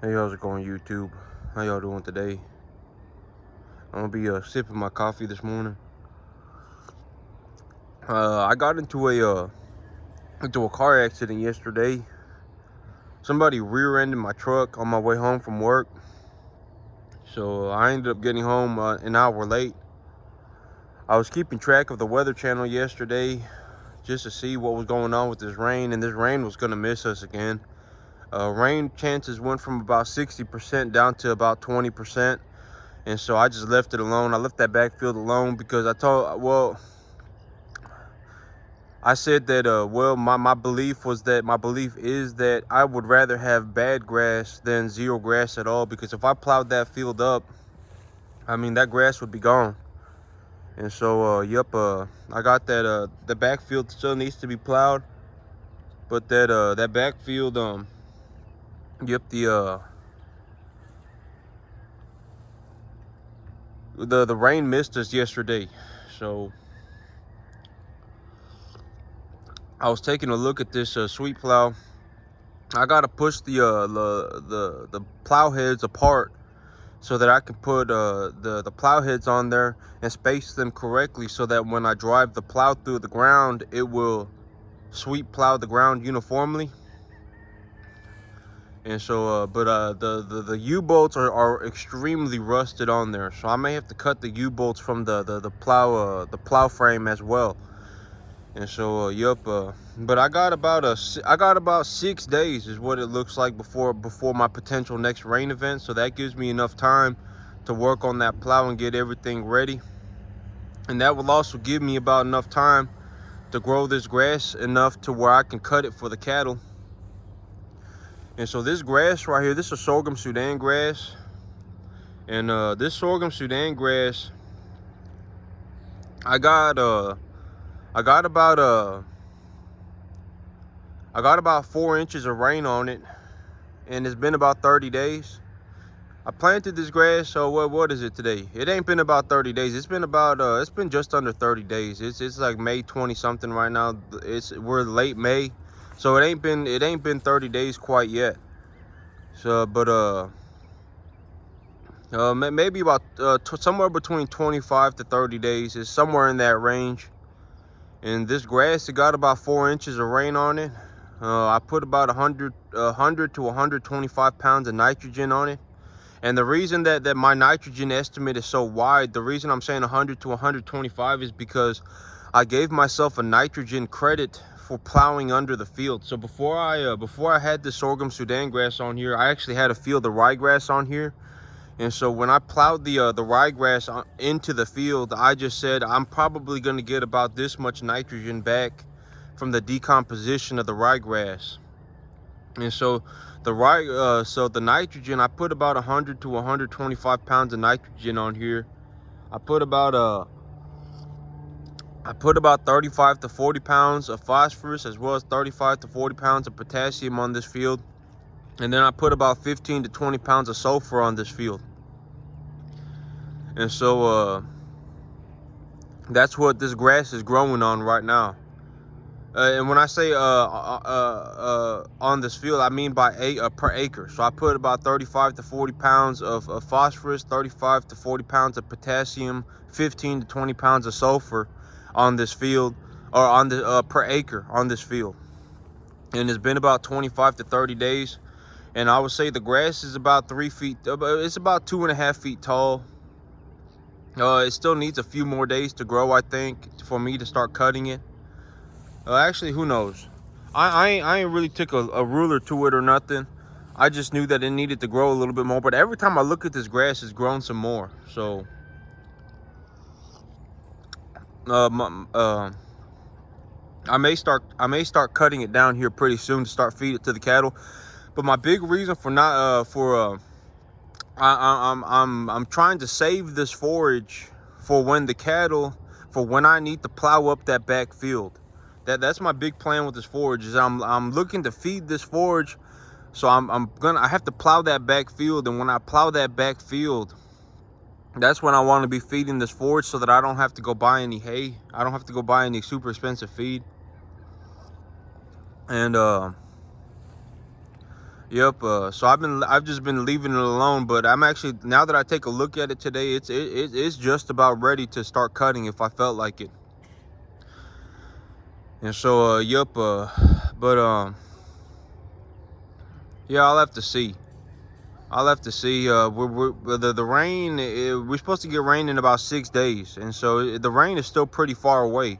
Hey, how's it going, YouTube? How y'all doing today? I'm gonna be sipping my coffee this morning. I got into a car accident yesterday. Somebody rear-ended my truck on my way home from work, so I ended up getting home an hour late. I was keeping track of the Weather Channel yesterday just to see what was going on with this rain, and this rain was gonna miss us again. Rain chances went from about 60% down to about 20%. And so I just left it alone. I left that backfield alone because I said that, my belief is that I would rather have bad grass than zero grass at all. Because if I plowed that field up, I mean, that grass would be gone. And so, I got that, the backfield still needs to be plowed. But that backfield, the rain missed us yesterday. So I was taking a look at this sweet plow. I gotta push the plow heads apart so that I can put the plow heads on there and space them correctly, so that when I drive the plow through the ground, it will sweep plow the ground uniformly. And so, the U-bolts are extremely rusted on there, so I may have to cut the U-bolts from the plow frame as well. And so, but I got about 6 days is what it looks like before my potential next rain event. So that gives me enough time to work on that plow and get everything ready. And that will also give me about enough time to grow this grass enough to where I can cut it for the cattle. And so this grass right here, this is sorghum Sudan grass. And this sorghum Sudan grass, I got about 4 inches of rain on it, and it's been about 30 days. I planted this grass, so what is it today? It ain't been about 30 days. It's been about it's been just under 30 days. It's like May 20 something right now. We're late May, so it ain't been 30 days quite yet. So, but maybe about somewhere between 25 to 30 days. Is somewhere in that range. And this grass, it got about 4 inches of rain on it. I put about 100 to 125 pounds of nitrogen on it. And the reason that my nitrogen estimate is so wide, the reason I'm saying 100 to 125 is because I gave myself a nitrogen credit for plowing under the field. So before I had the sorghum Sudan grass on here, I actually had a field of ryegrass on here. And so when I plowed the ryegrass into the field, I just said I'm probably going to get about this much nitrogen back from the decomposition of the ryegrass. And so the nitrogen, I put about 100 to 125 pounds of nitrogen on here. I put about 35 to 40 pounds of phosphorus, as well as 35 to 40 pounds of potassium on this field. And then I put about 15 to 20 pounds of sulfur on this field. And so that's what this grass is growing on right now. And when I say on this field, I mean by per acre. So I put about 35 to 40 pounds of phosphorus, 35 to 40 pounds of potassium, 15 to 20 pounds of sulfur on this field, or on the per acre on this field. And it's been about 25 to 30 days. And I would say the grass is about 3 feet. It's about 2.5 feet tall. It still needs a few more days to grow, I think, for me to start cutting it. Actually, who knows? I ain't really took a ruler to it or nothing. I just knew that it needed to grow a little bit more. But every time I look at this grass, it's grown some more. So, I may start cutting it down here pretty soon to start feeding it to the cattle. But my big reason for not I'm trying to save this forage for when I need to plow up that back field. That's my big plan with this forage. Is I'm looking to feed this forage, so I have to plow that back field, and when I plow that back field, that's when I want to be feeding this forage, so that I don't have to go buy any hay. I don't have to go buy any super expensive feed. And Yep. So I've just been leaving it alone, but I'm actually, now that I take a look at it today, it's just about ready to start cutting if I felt like it. And so yep. But yeah, I'll have to see. I'll have to see. The rain. We're supposed to get rain in about 6 days, and so the rain is still pretty far away.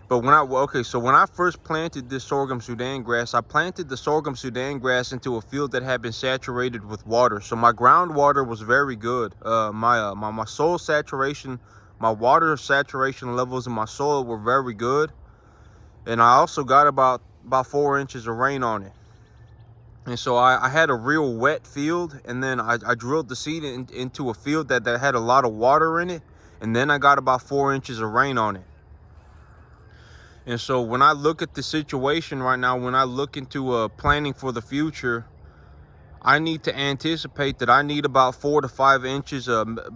But when I first planted this sorghum Sudan grass, I planted the sorghum Sudan grass into a field that had been saturated with water. So my groundwater was very good. My soil saturation, my water saturation levels in my soil were very good, and I also got about 4 inches of rain on it. And so I had a real wet field, and then I drilled the seed into a field that had a lot of water in it, and then I got about 4 inches of rain on it. And so when I look at the situation right now, when I look into planning for the future, I need to anticipate that I need about 4 to 5 inches.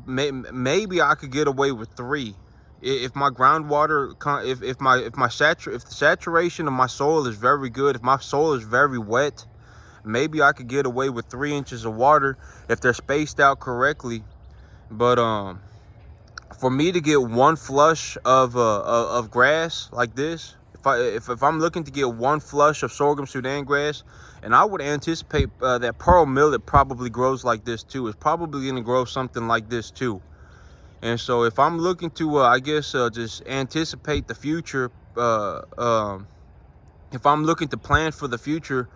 Maybe I could get away with 3. If my groundwater, if the saturation of my soil is very good, if my soil is very wet, maybe I could get away with 3 inches of water if they're spaced out correctly. But for me to get one flush of grass like this, if I'm looking to get one flush of sorghum Sudan grass, and I would anticipate that pearl millet probably grows like this too. It's probably going to grow something like this too. And so if I'm looking to, I guess, just anticipate the future, if I'm looking to plan for the future,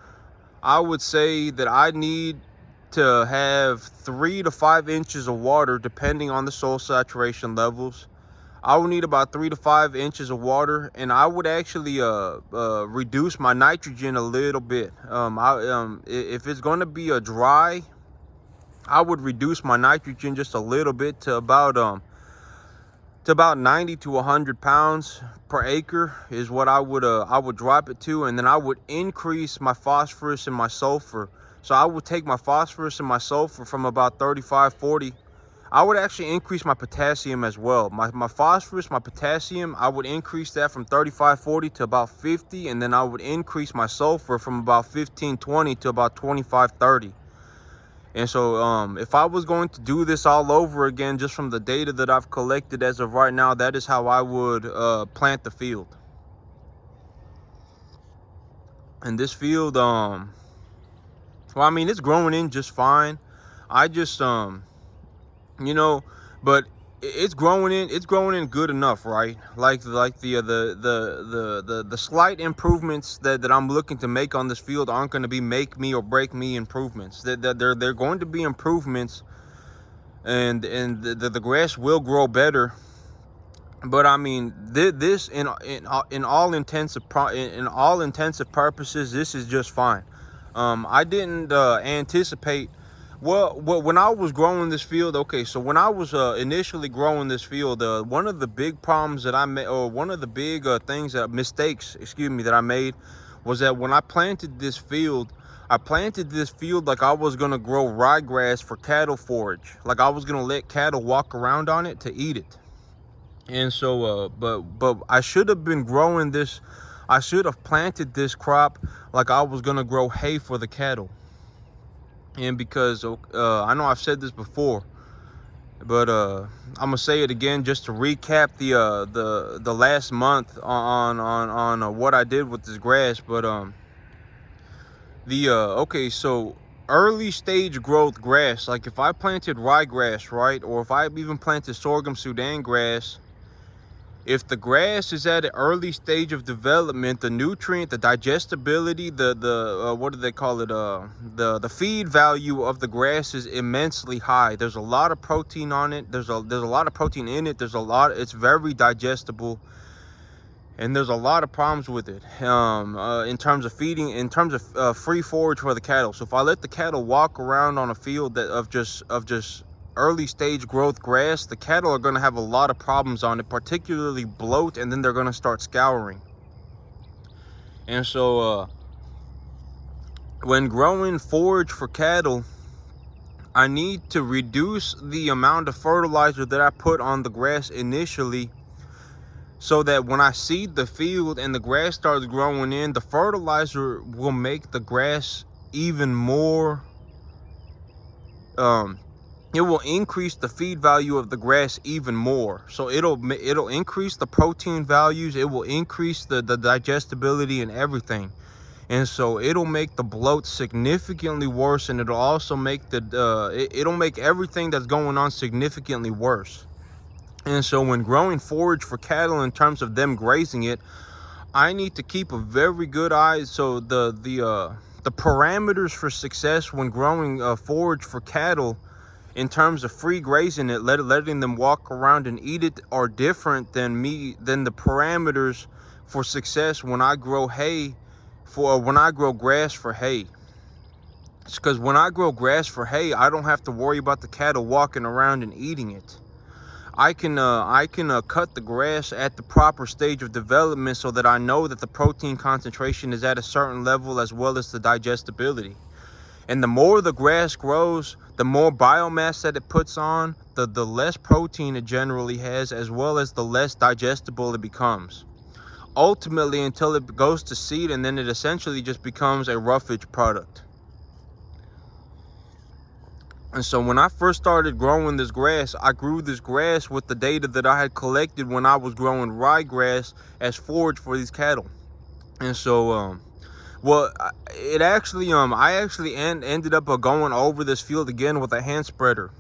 I would say that I need to have 3 to 5 inches of water depending on the soil saturation levels. I would need about 3 to 5 inches of water, and I would actually reduce my nitrogen a little bit. If it's going to be a dry, I would reduce my nitrogen just a little bit to about 90 to 100 pounds per acre is what I would drop it to, and then I would increase my phosphorus and my sulfur. So I would take my phosphorus and my sulfur from about 35, 40. I would actually increase my potassium as well. My phosphorus, my potassium, I would increase that from 35, 40 to about 50, and then I would increase my sulfur from about 15, 20 to about 25, 30. And so if I was going to do this all over again, just from the data that I've collected as of right now, that is how I would plant the field. And this field, well, I mean, it's growing in just fine. I just, you know, but it's growing in good enough, right? Like the slight improvements that I'm looking to make on this field aren't going to be make me or break me improvements. They're going to be improvements, and the grass will grow better. But I mean, this in all intensive purposes, this is just fine. I didn't anticipate. Well, when I was growing this field, okay, so when I was initially growing this field, one of the big problems that I made, or one of the big mistakes, excuse me, that I made, was that when I planted this field, like I was gonna grow ryegrass for cattle forage, like I was gonna let cattle walk around on it to eat it. And so, but I should have been growing this. I should have planted this crop like I was gonna grow hay for the cattle. And because I know I've said this before, but I'm gonna say it again just to recap the last month on what I did with this grass. But okay, so early stage growth grass, like if I planted ryegrass, right, or if I even planted sorghum Sudan grass, if the grass is at an early stage of development, the nutrient, the digestibility, what do they call it? The feed value of the grass is immensely high. There's a lot of protein on it. There's a lot of protein in it. It's very digestible, and there's a lot of problems with it in terms of feeding, in terms of free forage for the cattle. So if I let the cattle walk around on a field of just early stage growth grass, the cattle are going to have a lot of problems on it, particularly bloat, and then they're going to start scouring. And so when growing forage for cattle, I need to reduce the amount of fertilizer that I put on the grass initially, so that when I seed the field and the grass starts growing in, the fertilizer will make the grass even more. It will increase the feed value of the grass even more. So it'll increase the protein values. It will increase the digestibility and everything. And so it'll make the bloat significantly worse, and it'll also make it'll make everything that's going on significantly worse. And so when growing forage for cattle, in terms of them grazing it, I need to keep a very good eye. So the parameters for success when growing forage for cattle, in terms of free grazing it, letting them walk around and eat it, are different than the parameters for success when I grow grass for hay. It's because when I grow grass for hay, I don't have to worry about the cattle walking around and eating it. I can cut the grass at the proper stage of development so that I know that the protein concentration is at a certain level, as well as the digestibility. And the more the grass grows, the more biomass that it puts on, the less protein it generally has, as well as the less digestible it becomes. Ultimately, until it goes to seed, and then it essentially just becomes a roughage product. And so when I first started growing this grass, I grew this grass with the data that I had collected when I was growing ryegrass as forage for these cattle. And so I actually ended up going over this field again with a hand spreader,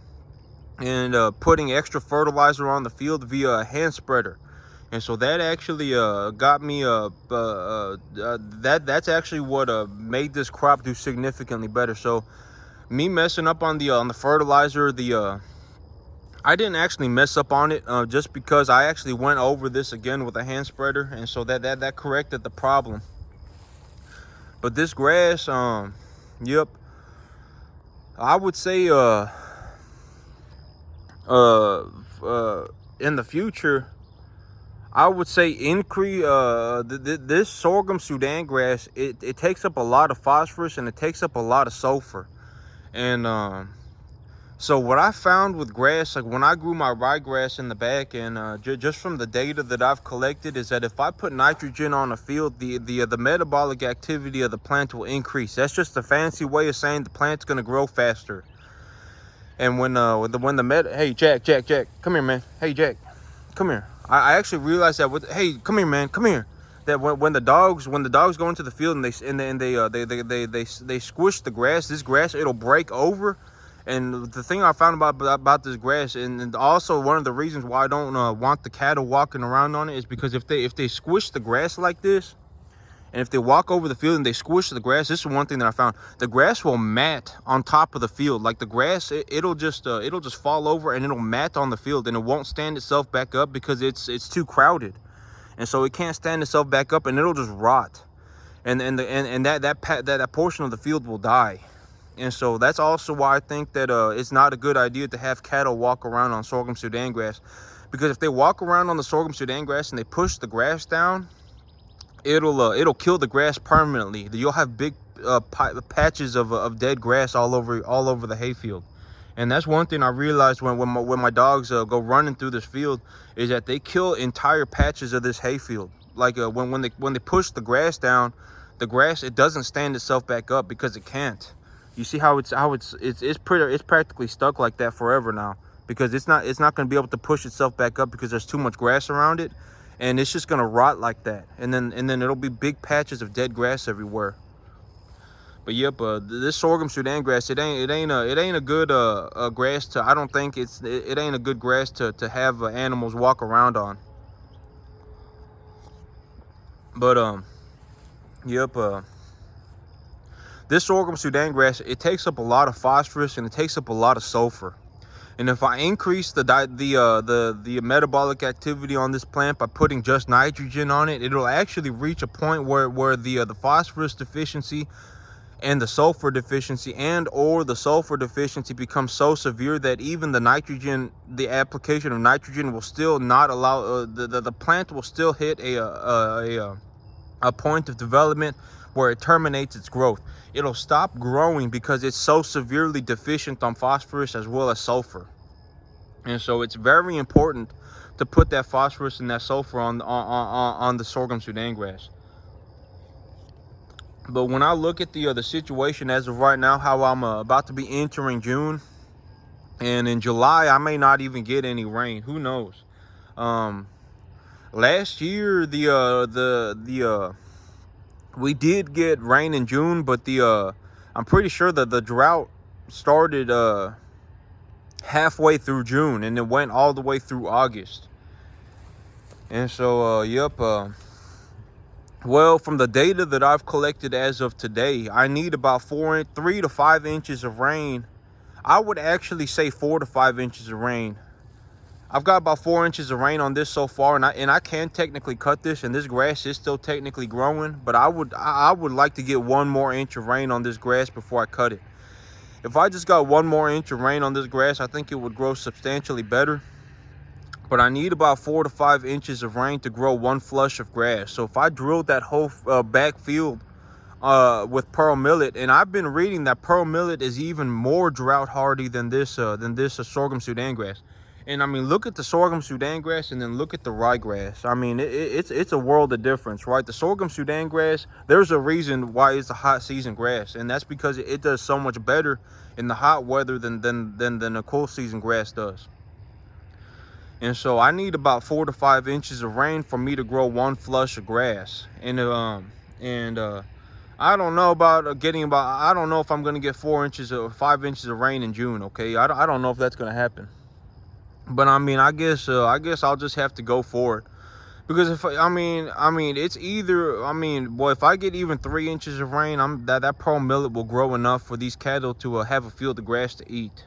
and putting extra fertilizer on the field via a hand spreader. And so that actually got me that's actually what made this crop do significantly better. So me messing up on the fertilizer, I didn't actually mess up on it, just because I actually went over this again with a hand spreader, and so that corrected the problem. But this grass, yep, I would say in the future, I would say increase this sorghum Sudangrass. It takes up a lot of phosphorus, and it takes up a lot of sulfur. And so what I found with grass, like when I grew my ryegrass in the back, and just from the data that I've collected, is that if I put nitrogen on a field, the metabolic activity of the plant will increase. That's just a fancy way of saying the plant's going to grow faster. And hey Jack, come here, man. Hey Jack, come here. I actually realized that hey, come here, man, come here. That when the dogs go into the field and they squish the grass, this grass, it'll break over. And the thing I found about this grass, and also one of the reasons why I don't want the cattle walking around on it, is because if they squish the grass like this, and if they walk over the field and they squish the grass, this is one thing that I found: the grass will mat on top of the field. Like the grass, it'll just fall over, and it'll mat on the field, and it won't stand itself back up because it's too crowded, and so it can't stand itself back up, and it'll just rot, and that portion of the field will die. And so that's also why I think that it's not a good idea to have cattle walk around on sorghum Sudangrass, because if they walk around on the sorghum Sudangrass and they push the grass down, it'll kill the grass permanently. You'll have big patches of dead grass all over the hayfield. And that's one thing I realized when my dogs go running through this field, is that they kill entire patches of this hayfield. Like when they push the grass down, the grass, it doesn't stand itself back up because it can't. You see how it's practically stuck like that forever now, because it's not going to be able to push itself back up because there's too much grass around it, and it's just going to rot like that, and then it'll be big patches of dead grass everywhere. But yep, this sorghum Sudangrass, it ain't a good grass to, I don't think it ain't a good grass to have animals walk around on. But yep, this sorghum Sudangrass, it takes up a lot of phosphorus, and it takes up a lot of sulfur. And if I increase the metabolic activity on this plant by putting just nitrogen on it, it'll actually reach a point where the phosphorus deficiency and the sulfur deficiency or the sulfur deficiency becomes so severe that even the application of nitrogen will still not allow the plant will still hit a point of development where it terminates its growth. It'll stop growing because it's so severely deficient on phosphorus as well as sulfur. And so it's very important to put that phosphorus and that sulfur on the sorghum Sudangrass. But when I look at the situation as of right now, how I'm about to be entering June, and in July I may not even get any rain. Who knows? Last year we did get rain in June, but I'm pretty sure that the drought started halfway through June and it went all the way through August. And so well, from the data that I've collected as of today, I need about 3 to 5 inches of rain. I would actually say 4 to 5 inches of rain. I've got about 4 inches of rain on this so far, and I can technically cut this, and this grass is still technically growing, but I would like to get 1 more inch of rain on this grass before I cut it. If I just got 1 more inch of rain on this grass, I think it would grow substantially better. But I need about 4 to 5 inches of rain to grow 1 flush of grass. So if I drilled that whole back field with pearl millet, and I've been reading that pearl millet is even more drought hardy than this sorghum Sudangrass. And I mean, look at the sorghum Sudangrass and then look at the ryegrass. I mean, it's a world of difference, right? The sorghum Sudangrass, there's a reason why it's a hot season grass, and that's because it does so much better in the hot weather than a cool season grass does. And so I need about 4 to 5 inches of rain for me to grow 1 flush of grass. And I don't know about I don't know if I'm gonna get 4 inches or 5 inches of rain in June. Okay, I don't know if that's gonna happen. But I mean, I guess I'll just have to go for it, because if I mean it's either, boy, if I get even 3 inches of rain, that pearl millet will grow enough for these cattle to have a field of grass to eat.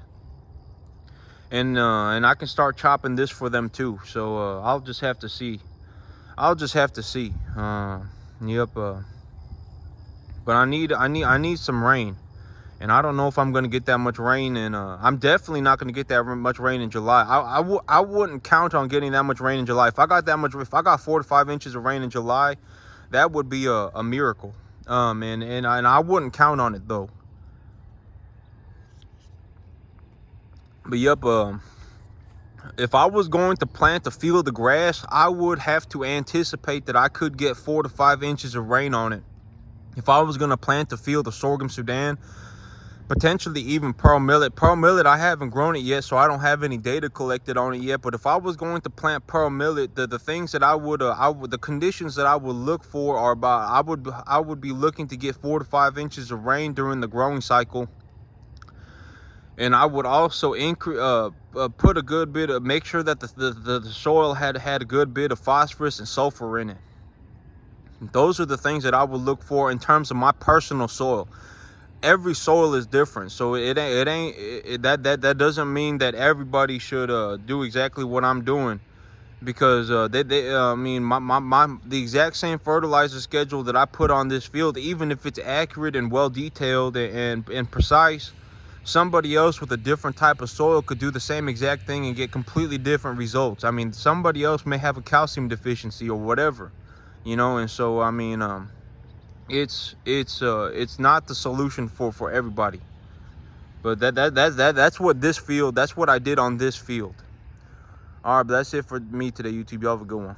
And I can start chopping this for them too. So I'll just have to see. Yep. But I need some rain, and I don't know if I'm gonna get that much rain. And I'm definitely not gonna get that much rain in July. I wouldn't count on getting that much rain in July. If I got 4 to 5 inches of rain in July, that would be a miracle. And I wouldn't count on it though. But yep, if I was going to plant a field of grass, I would have to anticipate that I could get 4 to 5 inches of rain on it. If I was going to plant a field of sorghum Sudan, potentially even pearl millet. Pearl millet, I haven't grown it yet, so I don't have any data collected on it yet. But if I was going to plant pearl millet, the things that the conditions that I would look for are I would be looking to get 4 to 5 inches of rain during the growing cycle. And I would also put a good bit of, make sure that the soil had a good bit of phosphorus and sulfur in it. Those are the things that I would look for in terms of my personal soil. Every soil is different, so that doesn't mean that everybody should do exactly what I'm doing, because the exact same fertilizer schedule that I put on this field, even if it's accurate and well detailed and precise, somebody else with a different type of soil could do the same exact thing and get completely different results. I mean, somebody else may have a calcium deficiency or whatever, and so it's not the solution for everybody. But that's what I did on this field. All right, but that's it for me today, YouTube. Y'all have a good one.